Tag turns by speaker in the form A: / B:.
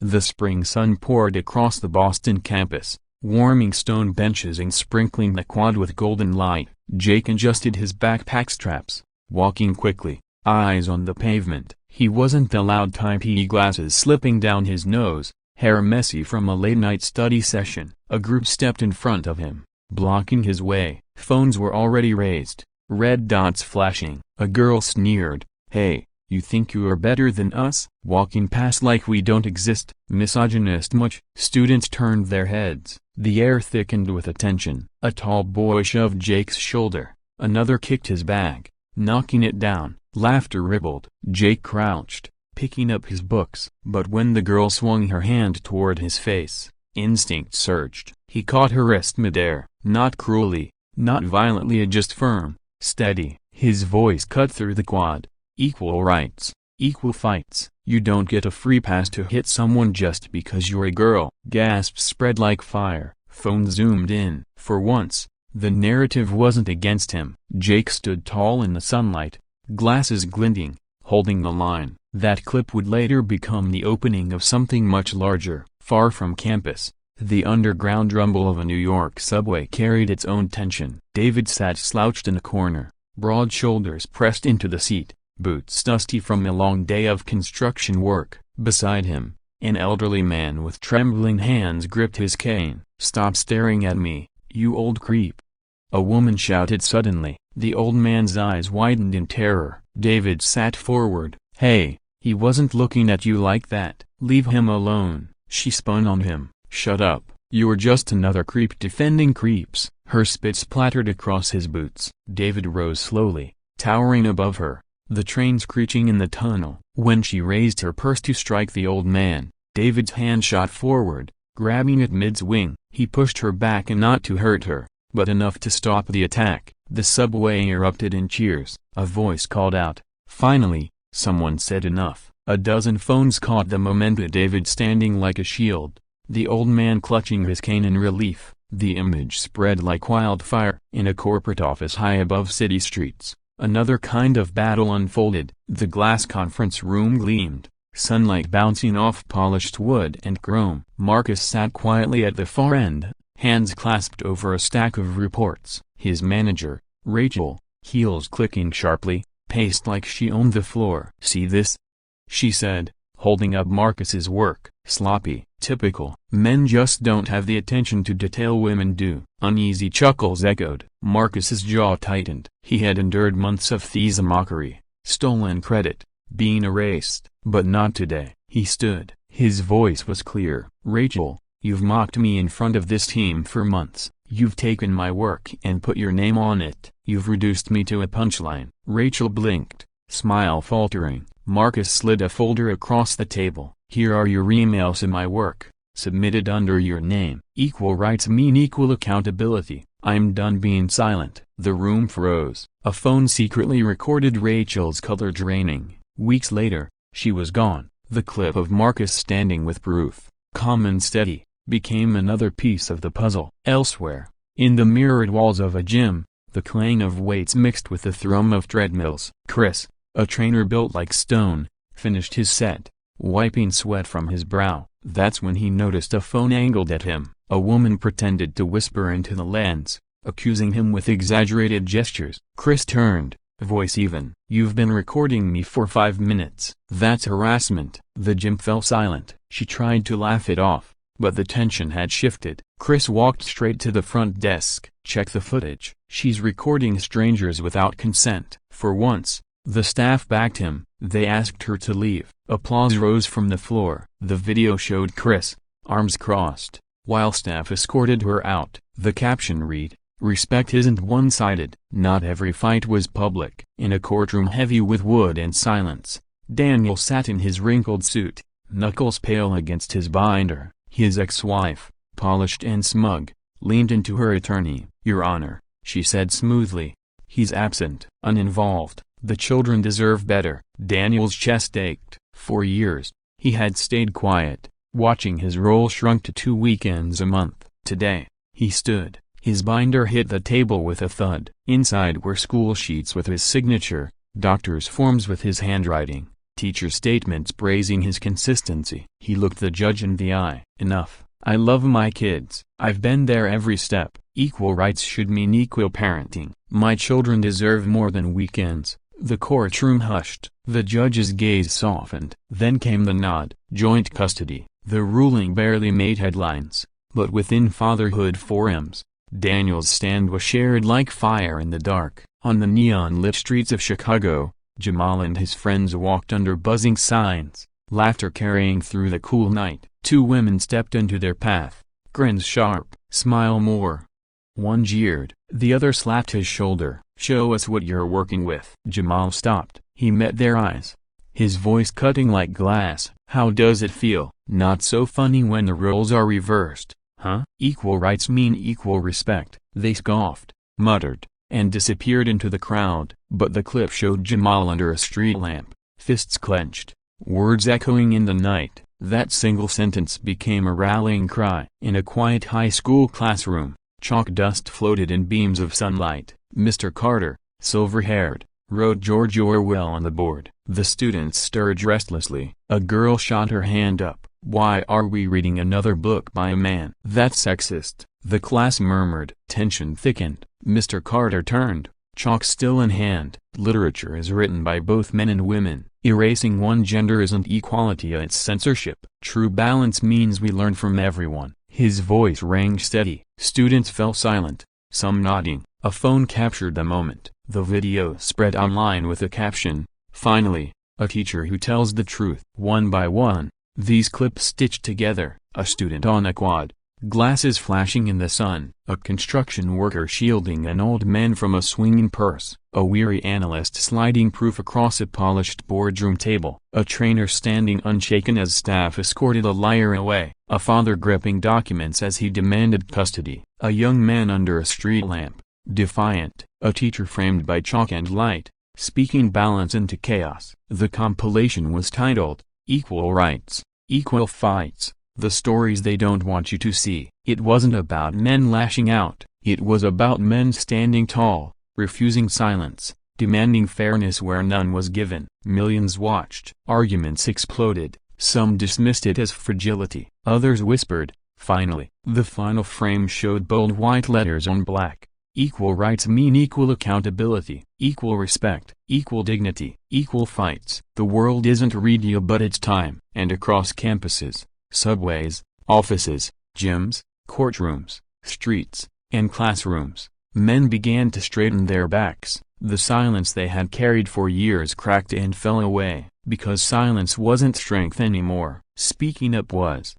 A: The spring sun poured across the Boston campus, warming stone benches and sprinkling the quad with golden light. Jake adjusted his backpack straps, walking quickly, eyes on the pavement. He wasn't the loud type, glasses slipping down his nose, hair messy from a late-night study session. A group stepped in front of him, blocking his way. Phones were already raised, red dots flashing. A girl sneered, "Hey, you think you are better than us? Walking past like we don't exist." Misogynist much. Students turned their heads. The air thickened with attention. A tall boy shoved Jake's shoulder. Another kicked his bag, knocking it down. Laughter rippled. Jake crouched, picking up his books. But when the girl swung her hand toward his face, instinct surged. He caught her wrist midair, not cruelly, not violently, just firm, steady. His voice cut through the quad. "Equal rights, equal fights. You don't get a free pass to hit someone just because you're a girl." Gasps spread like fire. Phone zoomed in. For once, the narrative wasn't against him. Jake stood tall in the sunlight, glasses glinting, holding the line. That clip would later become the opening of something much larger. Far from campus, the underground rumble of a New York subway carried its own tension. David sat slouched in a corner, broad shoulders pressed into the seat, boots dusty from a long day of construction work. Beside him, an elderly man with trembling hands gripped his cane. "Stop staring at me, you old creep!" a woman shouted suddenly. The old man's eyes widened in terror. David sat forward. "Hey, he wasn't looking at you like that. Leave him alone." She spun on him. "Shut up, you're just another creep defending creeps." Her spit splattered across his boots. David rose slowly, towering above her, the train screeching in the tunnel. When she raised her purse to strike the old man, David's hand shot forward, grabbing at mid-swing. He pushed her back, and not to hurt her, but enough to stop the attack. The subway erupted in cheers. A voice called out. Finally, someone said enough. A dozen phones caught the moment of David standing like a shield, the old man clutching his cane in relief. The image spread like wildfire. In a corporate office high above city streets, another kind of battle unfolded. The glass conference room gleamed, sunlight bouncing off polished wood and chrome. Marcus sat quietly at the far end, hands clasped over a stack of reports. His manager, Rachel, heels clicking sharply, paced like she owned the floor. "See this?" she said, holding up Marcus's work. "Sloppy, typical. Men just don't have the attention to detail women do." Uneasy chuckles echoed. Marcus's jaw tightened. He had endured months of Thie's mockery, stolen credit, being erased. But not today. He stood. His voice was clear. "Rachel, you've mocked me in front of this team for months. You've taken my work and put your name on it. You've reduced me to a punchline." Rachel blinked, smile faltering. Marcus slid a folder across the table. "Here are your emails and my work, submitted under your name. Equal rights mean equal accountability. I'm done being silent." The room froze. A phone secretly recorded Rachel's color draining. Weeks later, she was gone. The clip of Marcus standing with proof, calm and steady, became another piece of the puzzle. Elsewhere, in the mirrored walls of a gym, the clang of weights mixed with the thrum of treadmills. Chris, a trainer built like stone, finished his set, wiping sweat from his brow. That's when he noticed a phone angled at him. A woman pretended to whisper into the lens, accusing him with exaggerated gestures. Chris turned, voice even. "You've been recording me for 5 minutes. That's harassment." The gym fell silent. She tried to laugh it off, but the tension had shifted. Chris walked straight to the front desk. "Check the footage. She's recording strangers without consent." For once, the staff backed him. They asked her to leave. Applause rose from the floor. The video showed Chris, arms crossed, while staff escorted her out. The caption read, "Respect isn't one-sided." Not every fight was public. In a courtroom heavy with wood and silence, Daniel sat in his wrinkled suit, knuckles pale against his binder. His ex-wife, polished and smug, leaned into her attorney. "Your Honor," she said smoothly, "he's absent, uninvolved. The children deserve better." Daniel's chest ached. For years, he had stayed quiet, watching his role shrunk to 2 weekends a month. Today, he stood. His binder hit the table with a thud. Inside were school sheets with his signature, doctor's forms with his handwriting, teacher statements praising his consistency. He looked the judge in the eye. Enough. I love my kids. I've been there every step. Equal rights should mean equal parenting. My children deserve more than weekends. The courtroom hushed. The judge's gaze softened. Then came the nod. Joint custody. The ruling barely made headlines. But within fatherhood forums, Daniel's stand was shared like fire in the dark. On the neon-lit streets of Chicago, Jamal and his friends walked under buzzing signs, laughter carrying through the cool night. Two women stepped into their path, grins sharp, smile more. One jeered, the other slapped his shoulder. Show us what you're working with. Jamal stopped. He met their eyes, his voice cutting like glass. How does it feel? Not so funny when the roles are reversed, huh? Equal rights mean equal respect. They scoffed, muttered, and disappeared into the crowd. But the clip showed Jamal under a street lamp, fists clenched, words echoing in the night. That single sentence became a rallying cry. In a quiet high school classroom, chalk dust floated in beams of sunlight. Mr. Carter, silver-haired, wrote George Orwell on the board. The students stirred restlessly. A girl shot her hand up. Why are we reading another book by a man? That's sexist, the class murmured. Tension thickened. Mr. Carter turned, chalk still in hand. Literature is written by both men and women. Erasing one gender isn't equality, it's censorship. True balance means we learn from everyone. His voice rang steady. Students fell silent, some nodding. A phone captured the moment. The video spread online with a caption, "Finally, a teacher who tells the truth." One by one, these clips stitched together. A student on a quad, glasses flashing in the sun. A construction worker shielding an old man from a swinging purse. A weary analyst sliding proof across a polished boardroom table. A trainer standing unshaken as staff escorted a liar away. A father gripping documents as he demanded custody. A young man under a street lamp, defiant. A teacher framed by chalk and light, speaking balance into chaos. The compilation was titled, "Equal Rights, Equal Fights, The Stories They Don't Want You to See." It wasn't about men lashing out, it was about men standing tall, refusing silence, demanding fairness where none was given. Millions watched. Arguments exploded. Some dismissed it as fragility. Others whispered, "Finally." The final frame showed bold white letters on black. Equal rights mean equal accountability, equal respect, equal dignity, equal fights. The world isn't ready, but it's time. And across campuses, subways, offices, gyms, courtrooms, streets, and classrooms, men began to straighten their backs. The silence they had carried for years cracked and fell away, because silence wasn't strength anymore. Speaking up was.